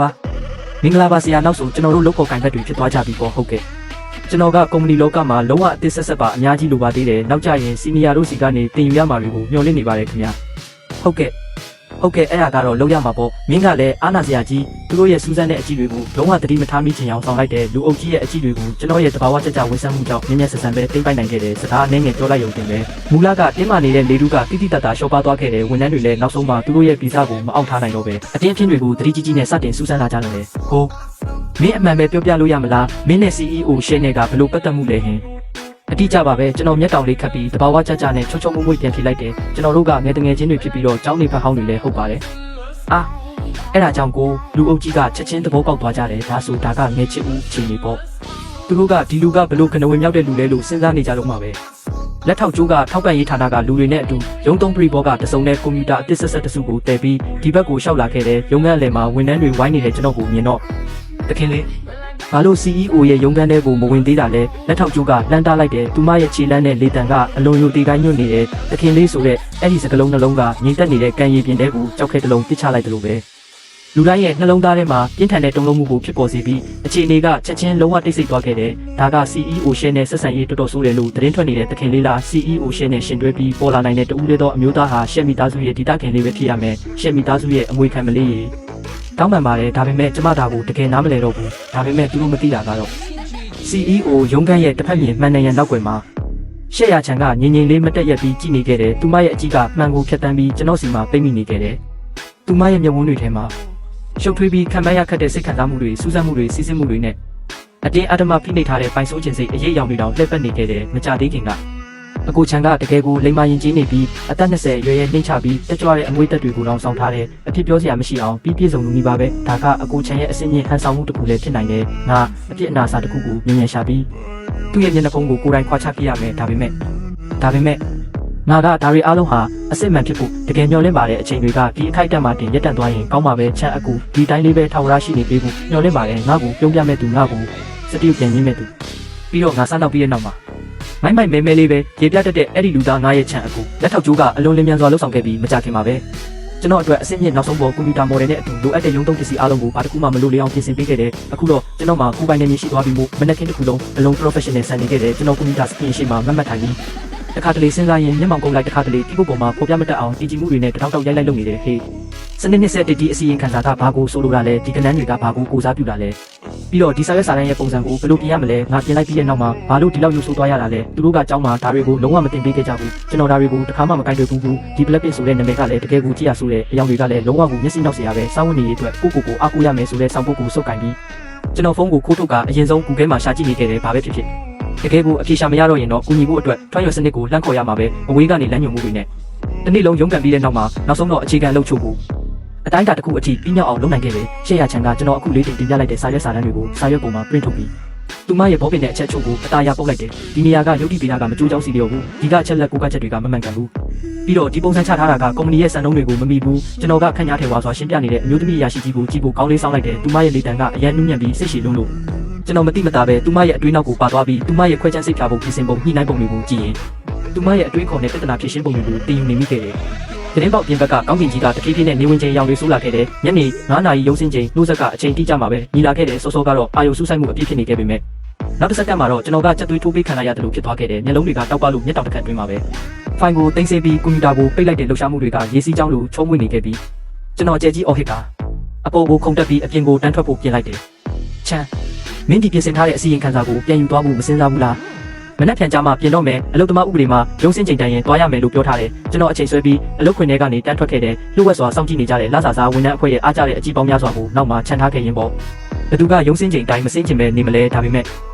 ာပါဆရာနောက်ဆိုကျွန်တော်တို့လုပ်ဖို့ကံဘက်တွေဖြစ်သွားကြပြီပေါ့ဟုတ်ကဲ့ကျွန်တော်ကကုမ္ပဏီလောကမှာလုံးဝအသစ်ဆက်ပါအများကြီးလိုပါသေးတယ်နောက်ကြရင်စီနီယာတို့စီကနေတင်ယူရမှာတွေကိုမျှော်လင့်နေပါတယ်ခင်ဗျာဟုတ်ကဲ့အဲ့ဒါကတော့လုံးရမှာပေါ့မင်းကလည်းအာနာစရာကြီးသူတို့ရဲ့စူးစမ်းတဲ့အကြည့်တွေကိုလုံးဝသတိမထားမိချင်အောင်ဆောင်လိုက်တဲ့လူအုပ်ကြီးရဲ့အကြည့်တွေကိုကျွန်တော်ရဲ့တဘာဝကြကြဝန်ဆန်းမှုကြောင့်မြင်းမြတ်ဆန်ဆန်ပဲတိမ့်ပိုက်နိုင်ခဲ့တယ်စကားအနည်းငယ်ပြောလိုက်ရုံတင်ပဲမူလကတင်းမာနေတဲ့လေတုကတိတိတတ်တာရှော့ပါသွားခဲ့တယ်ဝန်ထမ်းတွေလည်းနောက်ဆုံးမှသူတို့ရဲ့ဗီဇကိုမအောင်ထားနိုင်တော့ပဲအတင်းဖြင်းတွေကိုသတိကြီးကြီးနဲ့စတင်စူးစမ်းလာကြတယ်ဟိုမင်းအမှန်ပဲပြောပြလို့ရမလားမင်းနဲ့ CEO ရှယ်နဲ့ကဘလို့ပတ်သက်မှုလဲဟင်အတိအကျပါပဲကျွန်တော်မျက်တောင်လေးခတ်ပြီးတဘာဝကြကြနဲ့ချုံချုံမွေ့မွေ့ပြန်ဖြေလိုက်တယ်ကျွန်တော်တို့ကငယ်တငယ်ချင်းတွေဖြစ်ပြီးတော့ကျောင်းနေဖက်ဟောင်းတွေလည်းဟုတ်ပါတယ်အာအဲ့ဒါကြောင့်ကိုလူအုပ်ကြီးကချက်ချင်းသဘောပေါက်သွားကြတယ်ဒါဆိုဒါကငယ်ချစ်ဦးချီနေပေါ့သူတို့ကဒီလူကဘလို့ခဏဝင်မြောက်တဲ့လူလဲလို့စဉ်းစားနေကြလို့မှာပဲလက်ထောက်ကျိုးကထောက်ပံ့ရေးဌာနကလူတွေနဲ့အတူရုံးသုံးပရိဘောကတစုံနဲ့ကွန်ပျူတာအသစ်ဆက်တစုကိုတည်ပြီးဒီဘက်ကိုရှောက်လာခဲ့တယ်ရုံးခန်းအလယ်မှာဝန်ထမ်းတွေဝိုင်းနေတဲ့ကျွန်တော်ကိုမြင်တော့တခင်လေးဘာလို့ CEO ရဲ့ရုံးခန်းထဲကိုမဝင်သေးတာလဲလက်ထောက်ကျိုးကလှမ်းတားလိုက်တယ်သူမရဲ့ခြေလမ်းနဲ့လေတံကအလွန်ယိုတီကိုင်းညွတ်နေတယ်တခင်လေးဆိုတဲ့အဲ့ဒီစကလုံးနှလုံးကငြိမ်သက်နေတဲ့ကံရည်ပြင်ထဲကိုကြောက်ခဲတလုံးပစ်ချလိုက်တယ်လို့ပဲလူတိုင်းရဲ့နှလုံးသားထဲမှာပြင်းထန်တဲ့တုန်လှုပ်မှုကိုဖြစ်ပေါ်စေပြီးအခြေအနေကချက်ချင်းလုံးဝတိတ်ဆိတ်သွားခဲ့တယ်ဒါက CEO ရှယ်နဲ့ဆက်ဆံရေးတော်တော်ဆိုးတယ်လို့သတင်းထွက်နေတဲ့တခင်လေးလား CEO ရှယ်နဲ့ရှင်တွဲပြီးပေါ်လာနိုင်တဲ့တူးလေးသောအမျိုးသားဟာရှယ်မီသားစုရဲ့ဒီတခင်လေးပဲဖြစ်ရမယ်ရှယ်မီသားစုရဲ့အမွေခံမလေးရေတောင်းပန်ပါတယ်ဒါပေမဲ့ကျမဒါကိုတကယ်နားမလည်တော့ဘူးဒါပေမဲ့သူတို့မသိတာကတော့ CEO ရုံးခန်းရဲ့တစ်ဖက်မြင်မှန်နေရန်နောက်ွယ်မှာရှက်ရချန်ကငင်ငင်လေးမတက်ရက်ပြီးကြည်နေခဲ့တယ်သူမရဲ့အကြည့်ကမှန်ကိုဖြတ်တန်းပြီးကျွန်တော်စီမှာပိတ်မိနေခဲ့တယ်သူမရဲ့မျက်ဝန်းတွေထဲမှာရှုပ်ထွေးပြီးခံပန်းရခတ်တဲ့စိတ်ခံစားမှုတွေစူးစမ်းမှုတွေစီးဆင်းမှုတွေနဲ့အတင်းအဓမ္မဖိနှိပ်ထားတဲ့ပိုင်ဆိုးခြင်းစိတ်အရေးရောင်တွေတောင်လှည့်ပတ်နေခဲ့တယ်မကြသေးခင်ကအကိုချန်ကတကယ်ကိုလိမ္မာရင်ကြီးနေပြီးအသက်20ရွယ်ရဲ့နှိမ့်ချပြီးတက်ကြွတဲ့အမွေးတက်တွေကိုတောင်ဆောင်ထားတယ်အဖြစ်ပြောစရာမရှိအောင်ပြီးပြည့်စုံလူနီးပါပဲဒါကအကိုချန်ရဲ့အစင်းမြင့်ဟန်ဆောင်မှုတစ်ခုလည်းဖြစ်နိုင်တယ်ငါအပြစ်အနာစာတစ်ခုကိုမြင်မြင်ရှာပြီးသူ့ရဲ့မျက်နှာဖုံးကိုကိုယ်တိုင်ခွာချပြရမယ်ဒါပေမဲ့ငါကဒါတွေအားလုံးဟာအစစ်မှန်ဖြစ်ဖို့တကယ်မျှော်လင့်ပါတဲ့အချိန်တွေကဒီအခိုက်အတန့်မှာတင်ရက်တန့်သွားရင်ကောင်းပါပဲချမ်းအကူဒီတိုင်းလေးပဲထောက်ရရှိနေပေးဖို့မျှော်လင့်ပါတယ်ငါ့ကိုပြုံးပြမဲ့သူငါ့ကိုစတိပြန်ရင်းမဲ့သူပြီးတော့ငါစားနောက်ပြီးတဲ့နောက်မှာမိုင်းမဲလေးပဲရေပြတတ်တဲ့အဲ့ဒီလူသားငါရဲ့ချမ်းအကူလက်ထောက်ကျိုးကအလွန်လင်းမြန်စွာလှုပ်ဆောင်ခဲ့ပြီးမကြခင်ပါပဲကျွန်တော်အတွက်အဆင့်မြင့်နောက်ဆုံးပေါ်ကွန်ပျူတာမော်ဒယ်နဲ့အတူလိုအပ်တဲ့ရုံးသုံးပစ္စည်းအားလုံးကိုဘာတစ်ခုမှမလိုလေအောင်ပြင်ဆင်ပေးခဲ့တယ်အခုတော့ကျွန်တော်မှာကိုယ်ပိုင်နေရှိသွားပြီးမို့မနက်ခင်းတစ်ခုလုံးအလုံး professional ဆန်နေခဲ့တယ်ကျွန်တော်ကွန်ပျူတာစကင်ရှိမှမတ်ထိုင်ပြီးတခါတလေစဉ်းစားရင်မျက်မှောင်ကုန်းလိုက်တခါတလေဒီပုတ်ပေါ်မှာပေါ်ပြမတတ်အောင်တည်ကြည်မှုတွေနဲ့တောက်ရိုက်လိုက်လုပ်နေတယ်ဟေးစနစ်နှစ်ဆက်တည်ဒီအစီရင်ခံစာကဘာကိုဆိုလိုတာလဲဒီကဏ္ဍတွေကဘာကိုကိုစားပြုတာလဲပြီးတော့ဒီစာရွက်စာတမ်းရဲ့ပုံစံကိုဘယ်လိုပြင်ရမလဲငါပြင်လိုက်ပြီးတဲ့နောက်မှာဘာလို့ဒီလောက်ယူဆိုးသွားရတာလဲသူတို့ကကြောင်းမှာဒါတွေကိုလုံးဝမတင်ပေးခဲ့ကြဘူးကျွန်တော်ဒါတွေကိုတစ်ခါမှမကိုင်တွေ့ဘူးဒီ blackpink ဆိုတဲ့နာမည်ကလည်းတကယ်ကိုကြည့်ရဆိုတဲ့အယောင်တွေကလည်းလုံးဝကိုမျက်စိနောက်စရာပဲစောင်းဝင်နေရတဲ့အတွက်ကိုအားကိုးရမယ်ဆိုတဲ့စောင်းပုတ်ကိုစုပ်ကင်ပြီး ကျွန်တော်ဖုန်းကိုခိုးထုတ်ကအရင်ဆုံး Google မှာရှာကြည့်နေခဲ့တယ်ဘာပဲဖြစ်တကယ်ကိုအဖြေရှာမရတော့ရင်တော့ကူညီဖို့အတွက်ထွန်းရွက်စနစ်ကိုလှမ်းခေါ်ရမှာပဲအဝေးကနေလမ်းညွှန်မှုတွေနဲ့တနေ့လုံးရုန်းကန်ပြီးတဲ့နောက်မှာနောက်ဆုံးတော့အခြေခံလှုပ်ချို့ဖို့အတိုင်းအတာတစ်ခုအထိပြီးမြောက်အောင်လုပ်နိုင်ခဲ့တယ်ရှေ့ရချန်ကကျွန်တော်အခုလေးတင်ပြလိုက်တဲ့စာရွက်စာတမ်းတွေကိုစာရွက်ပေါ်မှာ print ထုတ်ပြီးသူမရဲ့ဘောပင်နဲ့အချက်ချုပ်ကိုအသားရပုတ်လိုက်တယ်ဒီနေရာကရုပ်တိပိနာကမကြိုးကြောင်းစီလျော်ဘူးဒီကအချက်လက်ကိုကချက်တွေကမမှန်ကန်ဘူးပြီးတော့ဒီပုံစံချထားတာကကုမ္ပဏီရဲ့စံနှုန်းတွေကိုမမီဘူးကျွန်တော်ကခန့်ညားထဲဝါစွာရှင်းပြနေတဲ့အမျိုးသမီးအရာရှိကြီးကိုကြည့်ဖို့ကောင်းလေးစောင်းလိုက်တယ်သူမရဲ့လေတံကအရန်နှူးညံ့ပြီးစိတ်ရှည်လွန်းလို့ကျွန်တော်မတိမတာပဲသူမရဲ့အတွေးနောက်ကိုပါသွားပြီးသူမရဲ့ခွဲချမ်းစိတ်ဖြာဖို့ပြင်ဆင်ပုံညှိနှိုင်းပုံတွေကိုကြည့်ရင်သူမရဲ့အတွေးခေါ်နဲ့ပြဿနာဖြေရှင်းပုံတွေကိုတင်ယူနေမိခဲ့တယ်သတင်းပေါက်ပြင်ဘက်ကကောင်းကင်ကြီးကတဖြည်းဖြည်းနဲ့နေဝင်ချိန်ရောင်တွေဆိုးလာခဲ့တယ်ညနေ9 နာရီရုံးစင်းချိန်နှိုးဆက်ကအချိန်တိကျမှာပဲညီလာခဲ့တယ်စောစောကတော့အာယုံစူးစိုက်မှုအပြည့်ဖြစ်နေခဲ့ပေမဲ့နောက်တစ်စက္ကန့်မှာတော့ကျွန်တော်ကချက်သွေးထိုးပေးခံရရတယ်လို့ဖြစ်သွားခဲ့တယ်မျက်လုံးတွေကတောက်ပလို့မျက်တောင်တစ်ခါတွင်းမှာပဲဖိုင်ကိုတင်ဆက်ပြီးကွန်ပျူတာကိုပိတ်လိုက်တဲ့လှုပ်ရှားမှုတွေကရေးစီးကြောင်းလိုချုံးမွေ့နေခဲ့ပြီးကျွန်တော်အကျဲကြီးအော်ဟစ်ကအပေါ်ကိုခုန်တက်ပြီးအပြင်ကိုတန်းထွက်ဖို့ပြင်လိုက်တယ်ချမ်းမင်းဒီပြင်ဆင်ထားတဲ့အစီရင်ခံစာကိုပြန်ယူသွားဖို့မစင်စားဘူးလားမနက်ဖြန်ကြမှာပြင်တော့မယ်အလုပ်သမားဥပဒေမှာရုံးစင်းချိန်တိုင်ရင်တွားရမယ်လို့ပြောထားတယ်ကျွန်တော်အချိန်ဆွဲပြီးအလုပ်ခွင်ထဲကနေတန်းထွက်ခဲ့တယ်လှုပ်ဝက်စွာစောင့်ကြည့်နေကြတဲ့လဆာစာဝန်ထမ်းအဖွဲ့ရဲ့အားကြတဲ့အကြီးပေါင်းများစွာကိုနောက်မှခြံထားခဲ့ရင်ပေါ့ဘသူကရုံးစင်းချိန်တိုင်မစင်းချင်ပဲနေမလဲဒါပေမဲ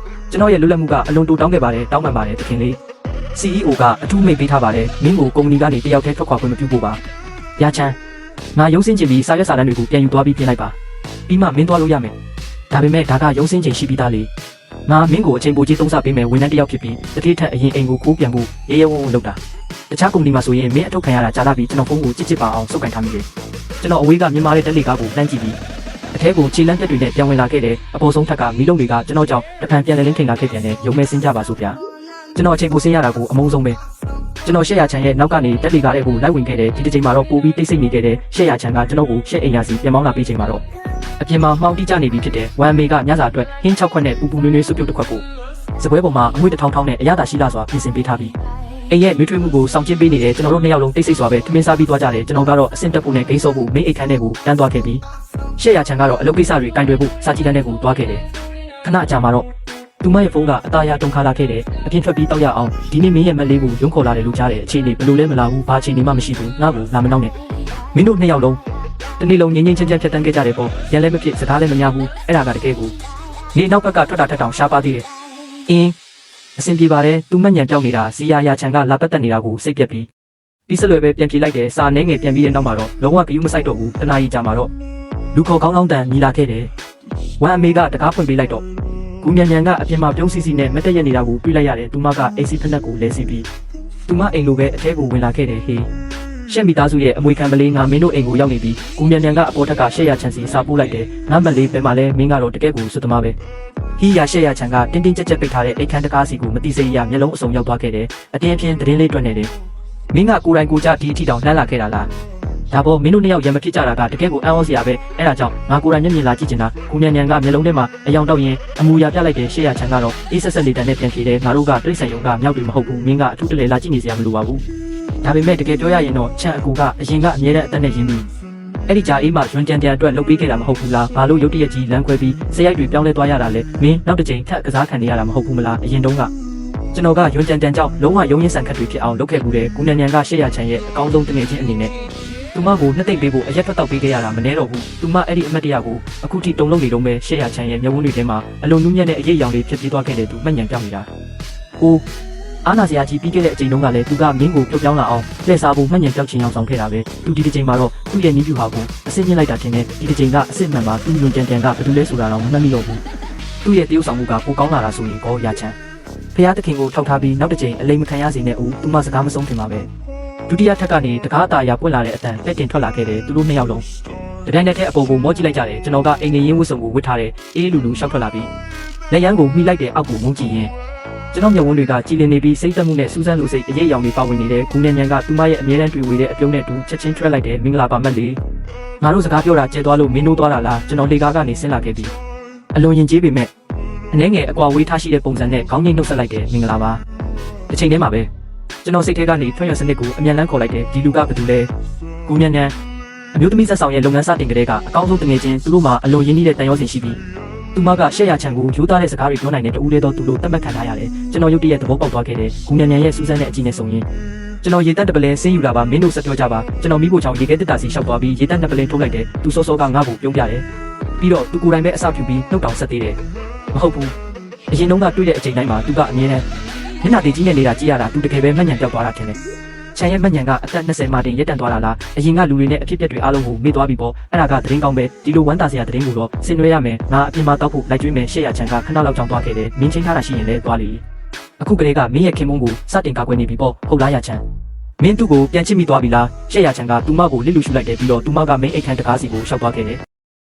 ့ကျွန်တော်ရဲ့လွတ်လပ်မှုကအလွန်တိုးတောင်းခဲ့ပါတယ်တောင်းပန်ပါတယ်တခင်လေး CEO ကအထူးမိတ်ပေးထားပါတယ်မင်းကိုကုမ္ပဏီကနေတယောက်တည်းထွက်ခွာခွင့်မပြုဖို့ပါရချမ်းငါရုံးစင်းချင်ပြီးစာရွက်စာတမ်းတွေကိုပြန်ယူသွားပြီးပြင်လိုက်ပါပြီးမှမင်းသွားလို့ရမယ်ဒါပေမဲ့ဒါကရုံးစင်းချိန်ရှိပြီးသားလေငါမင်းကိုအချိန်ပိုကြီးသုံးစားပေးမယ်ဝန်ထမ်းတစ်ယောက်ဖြစ်ပြီးတတိထက်အရင်အိမ်ကိုခိုးပြန်ဖို့ရဲရဲဝံ့ဝံ့လုပ်တာတခြားကုမ္ပဏီမှာဆိုရင်မင်းအထုတ်ခံရတာကြားလာပြီးကျွန်တော်ဖုန်းကိုချစ်ပါအောင်စုပ်ကန်ထားမိတယ်ကျွန်တော်အဝေးကမြန်မာတဲ့တက်လေကားကိုလှမ်းကြည့်ပြီးအထဲကိုခြေလမ်းတက်တွေနဲ့ပြန်ဝင်လာခဲ့တယ်အပေါ်ဆုံးထက်ကမီးလုံးတွေကကျွန်တော်ကြောင့်တဖန်ပြန်လည်လင်းထိန်လာခဲ့ပြန်တယ်ရုံမဲစင်းကြပါစို့ဗျာကျွန်တော်အချိန်ကိုဆင်းရတာကိုအမုန်းဆုံးပဲကျွန်တော်ရှက်ရချန်ရဲ့နောက်ကနေတက်လေကားတဲ့ကိုလိုက်ဝင်ခဲ့တယ်ဒီတစ်ချိန်မှာတော့ပိုပြီးတိတ်ဆိတ်နေခဲ့တယ်ရှက်ရချန်ကကျွန်တော်ကိုရှက်အိမ်ရစီပြန်မောင်းလာပြီးချိန်မှာတော့အပြင်မှာမှောင်တိကျနေပြီဖြစ်တယ်ဝမ်မေကညစာအတွက်ဟင်း6ခွက်နဲ့ပူပူနွေးနွေးစုပ်ပြုတ်တစ်ခွက်ကိုစပွဲပေါ်မှာအငွေ့တစ်ထောင်ထောင်နဲ့အရသာရှိလာစွာပြင်ဆင်ပေးထားပြီးအိမ်ရဲ့နှွေးထွေးမှုကိုစောင့်ကျဉ်ပေးနေတယ်ကျွန်တော်တို့နှစ်ယောက်လုံးတိတ်ဆိတ်စွာပဲထမင်းစားပြီးသွားကြတယ်ကျွန်တော်ကတော့အဆင့်တက်ဖို့နဲ့ဂိမ်းဆော့ဖို့မိအိတ်ခန်းထဲကိုတန်းသွားခဲ့ပြီးရှက်ရချန်ကတော့အလုပ်ကိစ္စတွေကင်တွယ်ဖို့စာကြည့်တန်းထဲကိုသွားခဲ့တယ်ခဏကြာမှာတော့သူမရဲ့ဖုန်းကအသားရတုံခါလာခဲ့တယ်အပြင်ထွက်ပြီးတောက်ရအောင်ဒီနေ့မင်းရဲ့မက်လေးကိုရုံးခေါ်လာတယ်လို့ကြားတယ်အခြေအနေဘယ်လိုလဲမလားဘူးဘာအခြေအနေမှမရှိဘူးငါ့ကိုလာမနှောက်နဲ့မင်းတို့နှစ်ယောက်လုံးတနေ့လုံးငြိမ်းငြိမ်းချမ်းချမ်းဖြတ်တန်းခဲ့ကြတယ်ပေါ့ရန်လည်းမဖြစ်စကားလည်းမများဘူးအဲ့ဒါကတကယ်ကိုနေနောက်ဘက်ကထွက်တာထက်တောင်ရှားပါသေးတယ်အင်းအဆင်ပြေပါတယ်သူမညံပြောင်းနေတာစီယာယာချန်ကလာပတ်တက်နေတာကိုစိတ်ပြက်ပြီးစလွယ်ပဲပြန်ပြေးလိုက်တယ်စာနှဲငယ်ပြန်ပြီးတဲ့နောက်မှာတော့လုံးဝဂယုမဆိုင်တော့ဘူးတနာကြီးကြာမှာတော့လူခေါ်ကောင်းကောင်းတန်ညီလာခဲ့တယ်ဝမ်အမေကတကားဖွင့်ပေးလိုက်တော့ကူညံညံကအပြင်မှာပြုံးစီစီနဲ့မတက်ရနေတာကိုတွေးလိုက်ရတယ်သူမကအိစီဖက်နှက်ကိုလဲစီပြီးသူမအိမ်လိုပဲအထဲကိုဝင်လာခဲ့တယ်ဟေးရှက်မိသားစုရဲ့အမွေခံပလေးငါမင်းတို့အိမ်ကိုရောက်နေပြီးကူညံညံကအပေါ်ထက်ကရှက်ရချန်စီစာပို့လိုက်တယ်ငါမက်လေးပဲမှာလဲမင်းကတော့တကယ်ကိုစွတ်သမားပဲဟီးရရှက်ရချန်ကတင်းတင်းကြပ်ကြပ်ပိတ်ထားတဲ့အိတ်ခမ်းတကားစီကိုမတိစိတ်ရမျက်လုံးအစုံရောက်သွားခဲ့တယ်အတင်းအပြင်းသတင်းလေးတွက်နေတယ်မင်းကကိုယ်တိုင်ကိုကြဒီအထီတောင်လှမ်းလာခဲ့တာလားဒါပေါ်မင်းတို့နှစ်ယောက်ရံမဖြစ်ကြတာကတကယ်ကိုအံ့ဩစရာပဲအဲ့ဒါကြောင့်ငါကိုယ်တိုင်မျက်မြင်လာကြည့်ချင်တာကူညံညံကမျက်လုံးထဲမှာအယောင်တောက်ရင်အမူအရာပြလိုက်တဲ့ရှေ့ရချန်ကတော့အေးဆက်ဆက်လေးတန်နဲ့ပြန်ဖြေတယ်ငါတို့ကတိရစ္ဆာန်ယုံကမြောက်တွေမဟုတ်ဘူးမင်းကအထူးတလဲလာကြည့်နေစရာမလိုပါဘူးဒါပေမဲ့တကယ်ပြောရရင်တော့ချန်အကူကအရင်ကအမြဲတမ်းအသက်နဲ့ရင်းပြီးအဲ့ဒီဂျာအေးမှရွှန်တန်တန်အတွက်လုပ်ပေးခဲ့တာမဟုတ်ဘူးလားဘာလို့ရုတ်တရက်ကြီးလမ်းခွဲပြီးစရိုက်တွေပြောင်းလဲသွားရတာလဲမင်းနောက်တစ်ချိန်ထပ်ကစားခံနေရတာမဟုတ်ဘူးမလားအရင်တုန်းကကျွန်တော်ကရွှန်တန်တန်ကြောင့်လုံးဝရုံရင်းဆန်ခတ်တွေဖြစ်အောင်လုပ်ခဲ့မှုတယ်ကူညံညံကရှေ့ရချန်ရဲ့အကောင်းဆုံးတငယ်ချင်းအနေနဲ့သူမကိုနှစ်သိမ့်ပေးဖို့အရက်ထွက်တော့ပေးခဲ့ရတာမနှဲတော့ဘူးသူမအဲ့ဒီအမတ်တရကိုအခုထိတုံလုံးနေတော့ပဲရှေ့ရချန်ရဲ့မျက်ဝန်းတွေထဲမှာအလွန်နူးညံ့တဲ့အရေးအယောင်တွေဖြစ်ပြီးသွားခဲ့တယ်သူမှတ်ညံပြောင်းနေတာဟိုအာနာစရာကြီးပြီးခဲ့တဲ့အချိန်တုန်းကလည်းသူကမင်းကိုပြုတ်ပြောင်းလာအောင်လှည့်စားဖို့မှတ်ညံပြောက်ချင်အောင်ဆောင်ခဲ့တာပဲသူဒီတစ်ချိန်မှာတော့သူ့ရဲ့နည်းပြဟာကိုအစစ်မြင့်လိုက်တာထင်တယ်ဒီတစ်ချိန်ကအစစ်မှန်မှာသူ့ညွန်တန်တန်ကဘာလို့လဲဆိုတာတော့မမှတ်မိတော့ဘူးသူ့ရဲ့တရုပ်ဆောင်မှုကပိုကောင်းလာတာဆိုရင်ကောရချန်ဖျားသခင်ကိုထောက်ထားပြီးနောက်တစ်ချိန်အလိမ်မခံရစေနဲ့ဦးသူမစကားမဆုံးခင်ပါပဲဒုတိယထပ်ကနေတကားအတားရပွင့်လာတဲ့အတန်လက်တင်ထွက်လာခဲ့တယ်သူတို့နှစ်ယောက်လုံးတတိုင်းနဲ့တဲ့အပေါ်ကိုမောကြည့်လိုက်ကြတယ်ကျွန်တော်ကအိမ်ငယ်ရင်းဝတ်စုံကိုဝတ်ထားတဲ့အေးလူလူရှောက်ထွက်လာပြီးလက်ရန်ကိုမှီလိုက်တဲ့အောက်ကိုငုံကြည့်ရင်ကျွန်တော်မျက်ဝန်းတွေကကြည်လင်နေပြီးစိတ်သက်မှုနဲ့စူးစမ်းလို့စိတ်အရေးအယောင်တွေပါဝင်နေတဲ့ဂူနန်ညံကသူမရဲ့အမြဲတမ်းတွေ့ဝေတဲ့အပြုံးနဲ့တူချက်ချင်းထွက်လိုက်တဲ့မင်္ဂလာပါမက်လေးငါတို့စကားပြောတာကျဲသွားလို့မင်းတို့သွားတာလားကျွန်တော်လေကားကနေဆင်းလာခဲ့ပြီးအလွန်ရင်ကျေးပေမဲ့အနှဲငယ်အကွာဝေးထားရှိတဲ့ပုံစံနဲ့ခေါင်းငိမ့်နှုတ်ဆက်လိုက်တဲ့မင်္ဂလာပါတစ်ချိန်တည်းမှာပဲကျွန်တော်စိတ်ထဲကနေထွန်းရစနစ်ကိုအမြန်လန်းခေါ်လိုက်တယ်ဒီလူကဘာတူလဲဂူနန်ညံအမျိုးသမီးဆက်ဆောင်ရဲ့လုပ်ငန်းစတင်ကလေးကအကောင်းဆုံးတငယ်ချင်းသူတို့မှာအလွန်ရင်းနှီးတဲ့တန်ရောစင်ရှိပြီးသူမကရှက်ရချန်ကိုယူသားတဲ့စကားတွေပြောနိုင်တဲ့တူးလေးတော့သူတို့တတ်မှတ်ခံထားရတယ်ကျွန်တော်ရုပ်တရက်သဘောပေါက်သွားခဲ့တယ်ဂူနန်ညံရဲ့စူးစမ်းတဲ့အကြည့်နဲ့ဆုံရင်ကျွန်တော်ရေတက်တပလင်းဆင်းယူလာပါမင်းတို့ဆက်ပြောကြပါကျွန်တော်မိဖို့ချောင်းရေခဲတက်တာစီရှောက်သွားပြီးရေတက်နှစ်ပလင်းထိုးလိုက်တယ်သူစောစောကငါ့ကိုပြုံးပြတယ် ပြီးတော့သူကိုယ်တိုင်ပဲအစပြုပြီးနှုတ်တောင်ဆက်သေးတယ်မဟုတ်ဘူးအရင်တုန်းကတွေ့တဲ့အချိန်တိုင်းမှာသူကအမြဲတမ်းမျက်နှာတည်ကြီးနဲ့နေတာကြည့်ရတာသူတကယ်ပဲမှတ်ညံပြောက်သွားတာထင်တယ်ချန်ရဲ့မှတ်ညံကအသက်20မှတင်ရက်တန့်သွားတာလားအရင်ကလူတွေနဲ့အဖြစ်အပျက်တွေအားလုံးကိုမေ့သွားပြီပေါ့အဲ့ဒါကသတင်းကောင်းပဲဒီလိုဝမ်းသာစရာသတင်းကိုတော့ဆင်နွှဲရမယ်ငါအပြင်မှာတောက်ဖို့လိုက်ကျွေးမယ်ရှေ့ရချန်ကခဏလောက်ကြောင်သွားခဲ့တယ်မင်းချင်းထားတာရှိရင်လည်းသွားလေအခုကလေးကမင်းရဲ့ခင်မုန်းကိုစတင်ကာကွယ်နေပြီပေါ့ဟုတ်လားရချန်မင်းသူ့ကိုပြန်ချစ်မိသွားပြီလားရှေ့ရချန်ကသူမကိုလစ်လူရှုလိုက်တယ်ပြီးတော့သူမကမင်းအိတ်ခမ်းတကားစီကိုရှောက်သွားခဲ့တယ်